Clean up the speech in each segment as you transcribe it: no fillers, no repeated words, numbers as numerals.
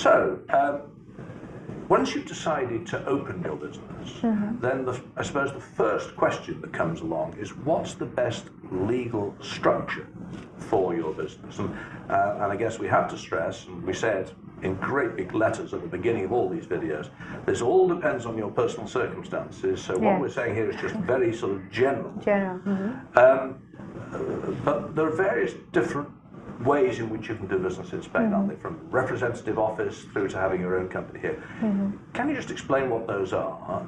So, once you've decided to open your business, then I suppose the first question that comes along is, what's the best legal structure for your business? And I guess we have to stress, and we said in great big letters at the beginning of all these videos, this all depends on your personal circumstances. So what we're saying here is just very sort of general. But there are various different ways in which you can do business in Spain, aren't they? From representative office through to having your own company here. Can you just explain what those are?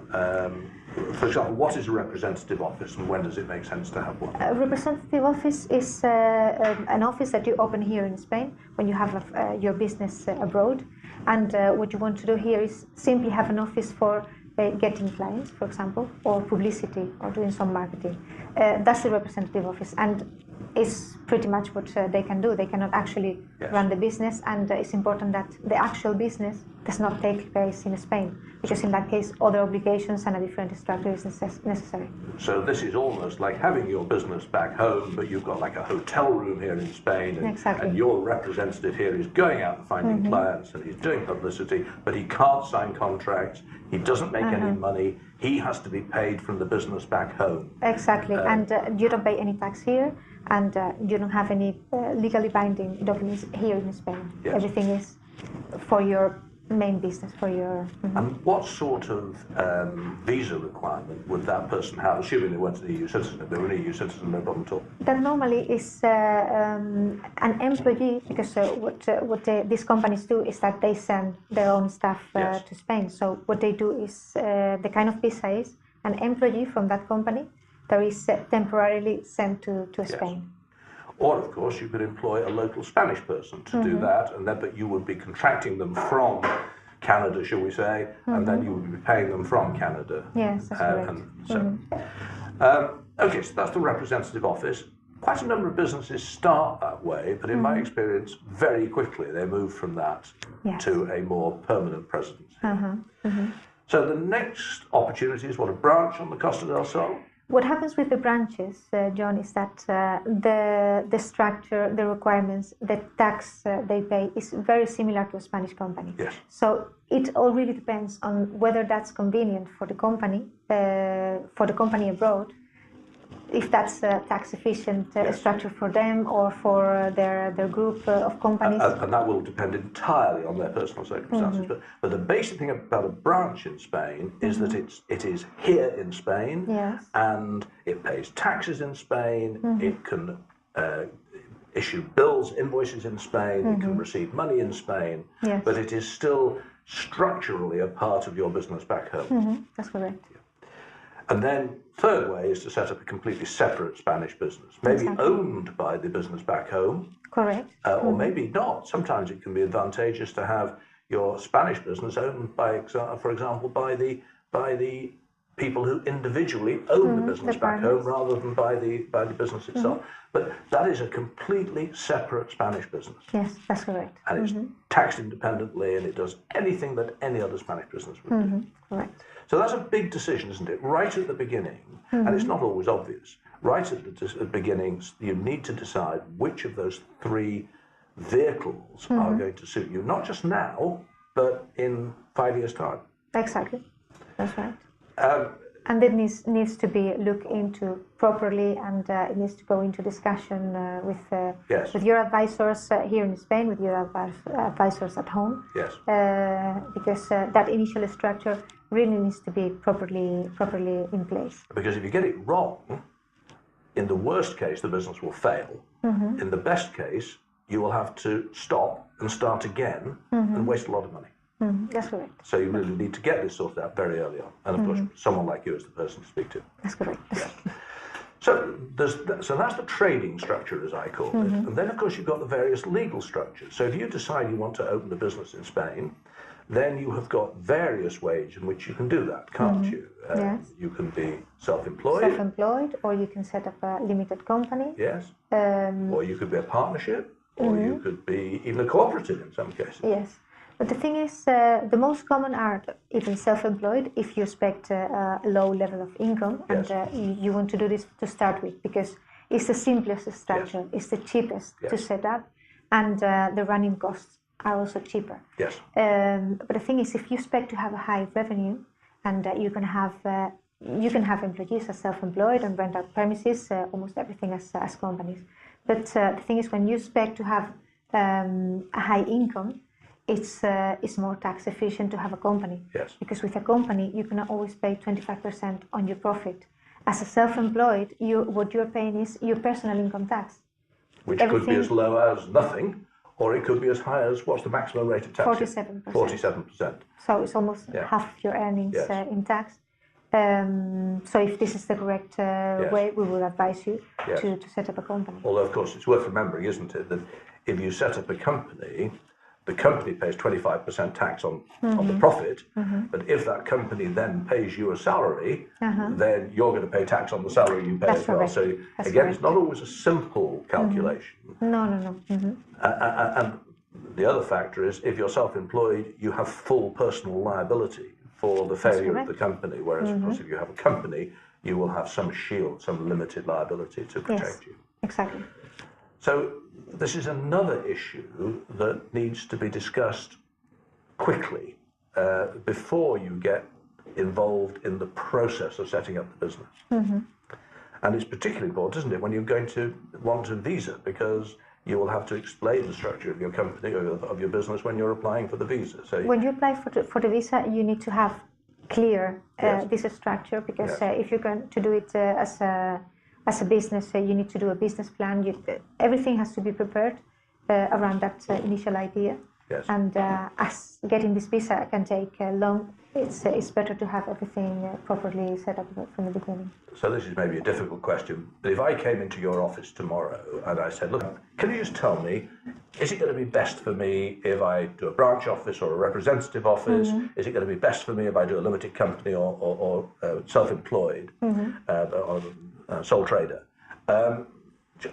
For example, what is a representative office and when does it make sense to have one? A representative office is an office that you open here in Spain when you have your business abroad. And what you want to do here is simply have an office for getting clients, for example, or publicity, or doing some marketing. That's the representative office, and it's pretty much what they can do. They cannot actually run the business, and it's important that the actual business does not take place in Spain, because in that case, other obligations and a different structure is necessary. So this is almost like having your business back home, but you've got like a hotel room here in Spain, and your representative here is going out and finding clients, and he's doing publicity, but he can't sign contracts, he doesn't make any money, he has to be paid from the business back home. Exactly, and you don't pay any tax here, and you don't have any legally binding documents here in Spain. Everything is for your main business, for your... And what sort of visa requirement would that person have, assuming they weren't an EU citizen? If they were an EU citizen, no problem at all. That normally is an employee, because what these companies do is that they send their own staff to Spain. So what they do is, the kind of visa is an employee from that company that is temporarily sent to Spain. Or, of course, you could employ a local Spanish person to do that, and then, but you would be contracting them from Canada, shall we say, and then you would be paying them from Canada. Yes, that's correct. Okay, so that's the representative office. Quite a number of businesses start that way, but in my experience, very quickly they move from that to a more permanent presence. So the next opportunity is what, a branch on the Costa del Sol? What happens with the branches, John, is that the structure, the requirements, the tax they pay is very similar to a Spanish company. So it all really depends on whether that's convenient for the company abroad, if that's a tax efficient structure for them or for their group of companies. And that will depend entirely on their personal circumstances. But the basic thing about a branch in Spain is that it is here in Spain, and it pays taxes in Spain, it can issue bills, invoices in Spain, it can receive money in Spain, but it is still structurally a part of your business back home. That's correct. And then third way is to set up a completely separate Spanish business, maybe owned by the business back home. Correct. Or maybe not. Sometimes it can be advantageous to have your Spanish business owned by, for example, by the people who individually own the business back home rather than by the business itself. But that is a completely separate Spanish business. Yes, that's correct. And it's taxed independently, and it does anything that any other Spanish business would do. Correct. So that's a big decision, isn't it? Right at the beginning, and it's not always obvious, right at the beginning, you need to decide which of those three vehicles are going to suit you, not just now, but in 5 years' time. Exactly, that's right. And it needs to be looked into properly, and it needs to go into discussion with your advisors here in Spain, with your advisors at home. Yes. Because that initial structure really needs to be properly in place. Because if you get it wrong, in the worst case, the business will fail. In the best case, you will have to stop and start again and waste a lot of money. That's correct. So you really need to get this sorted out very early on. And of course, someone like you is the person to speak to. That's correct. So that's the trading structure, as I call it. And then, of course, you've got the various legal structures. So if you decide you want to open a business in Spain, then you have got various ways in which you can do that, can't you? Yes. You can be self-employed. Self-employed, or you can set up a limited company. Yes. Or you could be a partnership, or you could be even a cooperative in some cases. Yes. But the thing is, the most common are even self-employed if you expect a low level of income, and you want to do this to start with, because it's the simplest structure, it's the cheapest to set up, and the running costs are also cheaper. Yes. But the thing is, if you expect to have a high revenue, and you can have employees as self-employed and rent out premises, almost everything as companies. But the thing is, when you expect to have a high income, it's more tax efficient to have a company. Yes. Because with a company, you can always pay 25% on your profit. As a self-employed, what you're paying is your personal income tax. Which could be as low as nothing, or it could be as high as, what's the maximum rate of tax? 47%. 47%. So it's almost half of your earnings in tax. So if this is the correct way, we will advise you to set up a company. Although, of course, it's worth remembering, isn't it, that if you set up a company, the company pays 25% tax on the profit, but if that company then pays you a salary, then you're going to pay tax on the salary you pay as well. Correct. So again, it's not always a simple calculation. No. And the other factor is, if you're self-employed, you have full personal liability for the failure of the company, whereas, of course, if you have a company, you will have some shield, some limited liability to protect you. Exactly. So this is another issue that needs to be discussed quickly before you get involved in the process of setting up the business. And it's particularly important, isn't it, when you're going to want a visa, because you will have to explain the structure of your company or of your business when you're applying for the visa. So when you apply for the visa, you need to have clear visa structure, because if you're going to do it as a business, you need to do a business plan. Everything has to be prepared around that initial idea. Yes. And as getting this visa can take long, it's better to have everything properly set up from the beginning. So this is maybe a difficult question, but if I came into your office tomorrow and I said, look, can you just tell me, is it going to be best for me if I do a branch office or a representative office? Is it going to be best for me if I do a limited company or self-employed, or sole trader?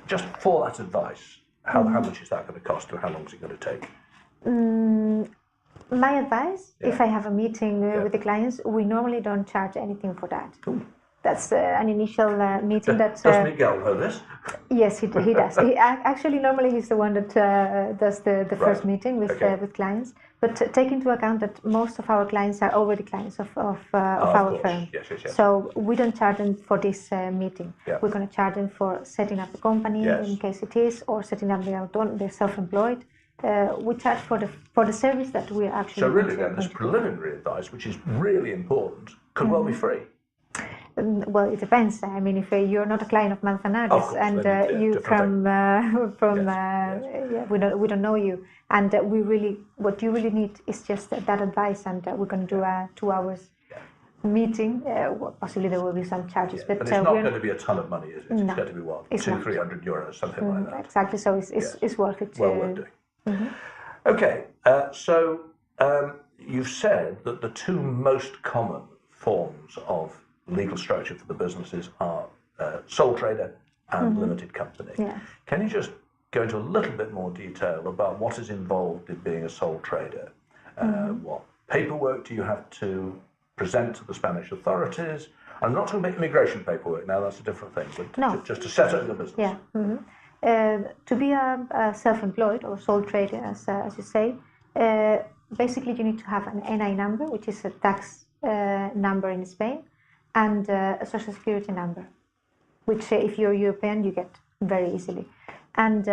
Just for that advice, how much is that going to cost, and how long is it going to take? My advice, if I have a meeting with the clients, we normally don't charge anything for that. Cool. That's an initial meeting. Does Miguel know this? Yes, he does. Actually, normally he's the one that does the first meeting with clients. But take into account that most of our clients are already clients of our firm. Yes. So we don't charge them for this meeting. Yeah. We're going to charge them for setting up the company, in case it is, or setting up their self-employed. We charge for the service that we are actually. So really, then, this preliminary advice, which is really important, could well be free. Well, it depends. I mean, if you're not a client of Manzanares and you we don't know you, and what you really need is just that advice, and we're going to do a 2 hours meeting. Possibly there will be some charges, but it's not going to be a ton of money, is it? No, it's going to be what, 200-300 euros, something like that. Exactly. So it's worth it. Well worth doing. Okay, so you've said that the two most common forms of legal structure for the businesses are sole trader and limited company. Yeah. Can you just go into a little bit more detail about what is involved in being a sole trader? What paperwork do you have to present to the Spanish authorities? I'm not talking about immigration paperwork now, that's a different thing, but just to set up your business. Yeah. To be a self-employed or sole trader, as you say, basically you need to have an NI number, which is a tax number in Spain, and a social security number, which if you're European you get very easily. And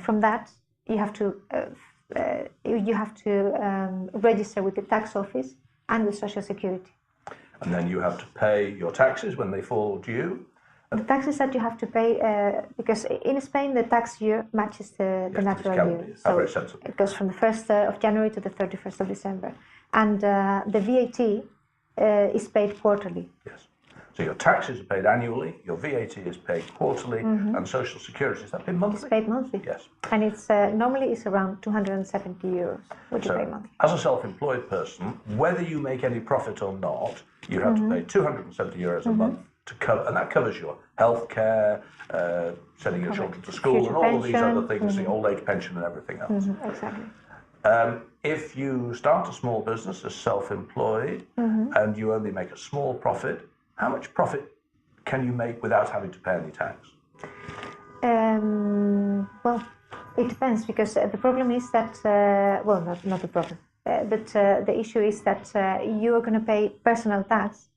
from that you have to register with the tax office and the social security. And then you have to pay your taxes when they fall due. The taxes that you have to pay, because in Spain the tax year matches the natural year. So it goes from the 1st of January to the 31st of December. And the VAT is paid quarterly. Yes. So your taxes are paid annually, your VAT is paid quarterly, and social security, is that paid monthly? It's paid monthly. Yes. And it's normally it's around 270 euros, which you pay monthly. As a self-employed person, whether you make any profit or not, you have to pay 270 euros a month to cover, and that covers your health care, sending your children to school, and all of these other things, the old age pension and everything else. Exactly. If you start a small business as self-employed and you only make a small profit, how much profit can you make without having to pay any tax? Well, It depends, because the problem is that, well, not the problem, but the issue is that you are going to pay personal tax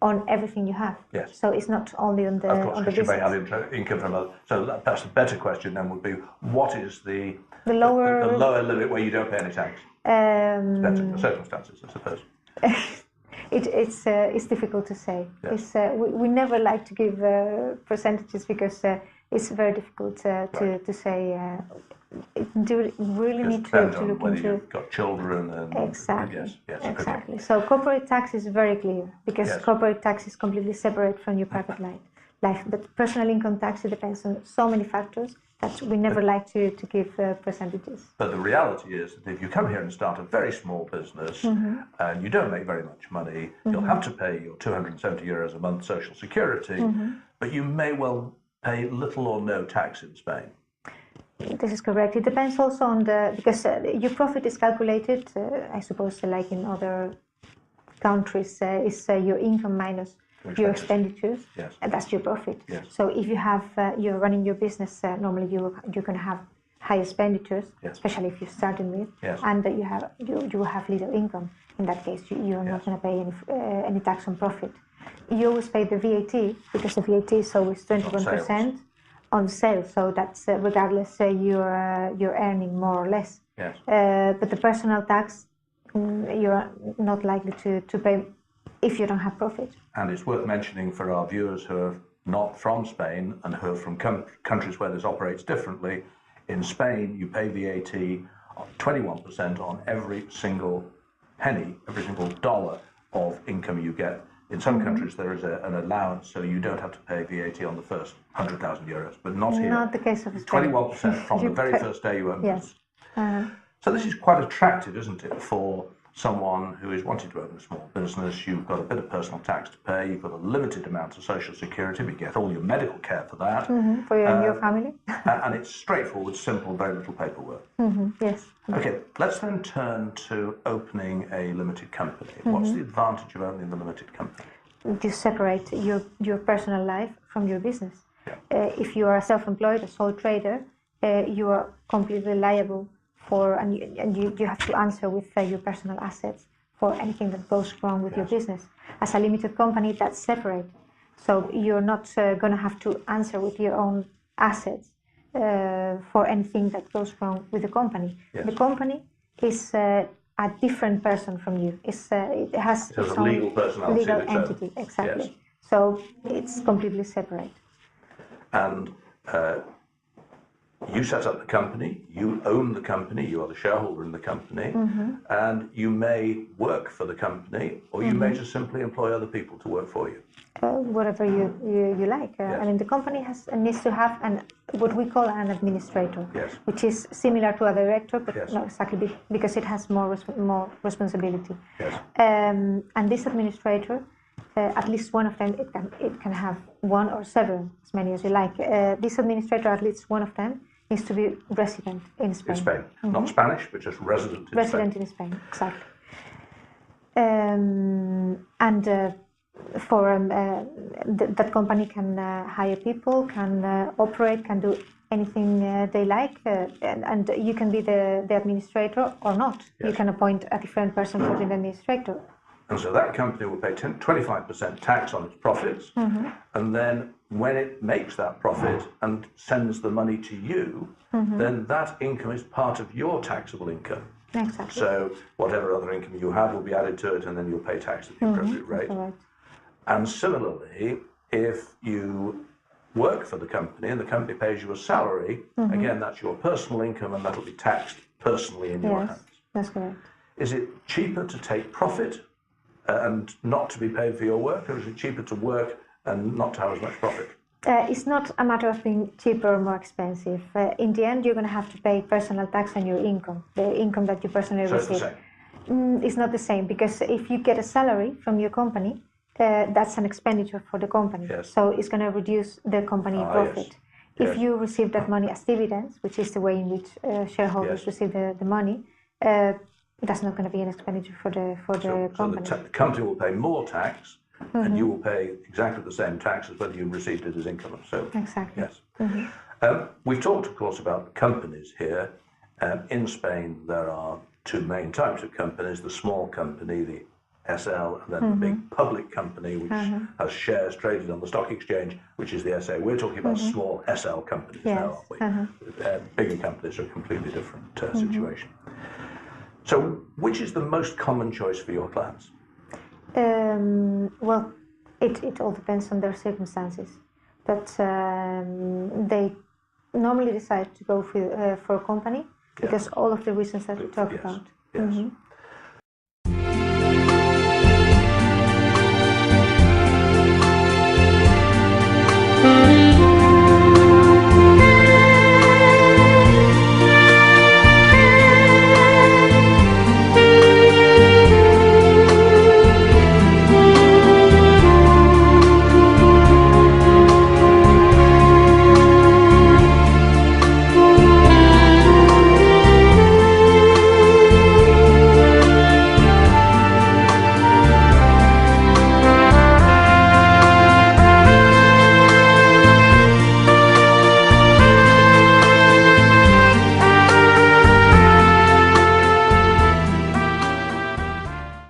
on everything you have. Yes. So it's not only on the Of course, on the because you may business. have income from other. So perhaps a better question then would be, what is the lower lower limit where you don't pay any tax? Depends on the circumstances, I suppose. It's difficult to say. Yes. We never like to give percentages, because it's very difficult to say. You really need to look into whether you've got children and exactly. Yes. Exactly. Okay. So corporate tax is very clear, because Yes. corporate tax is completely separate from your private life. But personal income tax, it depends on so many factors that we never like to give percentages. But the reality is that if you come here and start a very small business and you don't make very much money, you'll have to pay your 270 euros a month social security, but you may well pay little or no tax in Spain. This is correct. It depends also on because your profit is calculated, I suppose, like in other countries, is your income minus your expenditures, yes. and that's your profit. Yes. So if you have, you're running your business, normally you're going to have high expenditures, yes. especially if you're starting with, yes. and you will have little income. In that case, you're not going to pay any tax on profit. You always pay the VAT, because the VAT is always 21%. On sales, so that's regardless you're earning more or less. Yes. But the personal tax, you're not likely to pay if you don't have profit. And it's worth mentioning for our viewers who are not from Spain and who are from countries where this operates differently. In Spain, you pay VAT 21% on every single penny, every single dollar of income you get. In some countries, there is an allowance, so you don't have to pay VAT on the first 100,000 euros, but not here. Not the case of Spain. 21% from the very first day you open. Yes. So this is quite attractive, isn't it, for someone who is wanting to open a small business? You've got a bit of personal tax to pay, you've got a limited amount of social security, but you get all your medical care for that. For you and your family. And it's straightforward, simple, very little paperwork. Yes. Okay, let's then turn to opening a limited company. What's the advantage of owning the limited company? You separate your personal life from your business. Yeah. If you are self-employed, a sole trader, you are completely liable for, and you have to answer with your personal assets for anything that goes wrong with your business. As a limited company, that's separate. So you're not going to have to answer with your own assets for anything that goes wrong with the company. Yes. The company is a different person from you. It has its a own legal personality. Legal entity, exactly. Yes. So it's completely separate. And you set up the company, you own the company, you are the shareholder in the company, and you may work for the company, or you may just simply employ other people to work for you. Whatever you like. Yes. I mean, the company needs to have what we call an administrator, Yes. which is similar to a director, but Yes. not exactly, because it has more responsibility. Yes. And this administrator, at least one of them, it can have one or several, as many as you like. This administrator, at least one of them, needs to be resident in Spain. In Spain. Not Spanish, but just resident in Spain. Resident in Spain, exactly. That company can hire people, can operate, can do anything they like, and you can be the administrator or not. Yes. You can appoint a different person for the administrator. And so that company will pay 25% tax on its profits, and then when it makes that profit and sends the money to you, then that income is part of your taxable income. Exactly. So whatever other income you have will be added to it, and then you'll pay tax at the appropriate rate. Right. And similarly, if you work for the company and the company pays you a salary, again, that's your personal income, and that'll be taxed personally in your Yes, hands. that's correct. Is it cheaper to take profit and not to be paid for your work, or is it cheaper to work and not to have as much profit? It's not a matter of being cheaper or more expensive. In the end, you're going to have to pay personal tax on your income, the income that you personally So receive. it's the same. It's not the same, because if you get a salary from your company, that's an expenditure for the company. Yes. So it's going to reduce the company profit. Yes. If Yes. you receive that money as dividends, which is the way in which shareholders Yes. receive the money, that's not going to be an expenditure for the company. So the company will pay more tax, and you will pay exactly the same tax as whether you received it as income. So Exactly. yes. We've talked, of course, about companies here. In Spain, there are two main types of companies: the small company, the SL, and then the big public company, which has shares traded on the stock exchange, which is the SA. We're talking about small SL companies now, aren't we? Bigger companies are a completely different situation. So, which is the most common choice for your clients? Well, it all depends on their circumstances, but they normally decide to go for a company because all of the reasons that we talked about. Yes.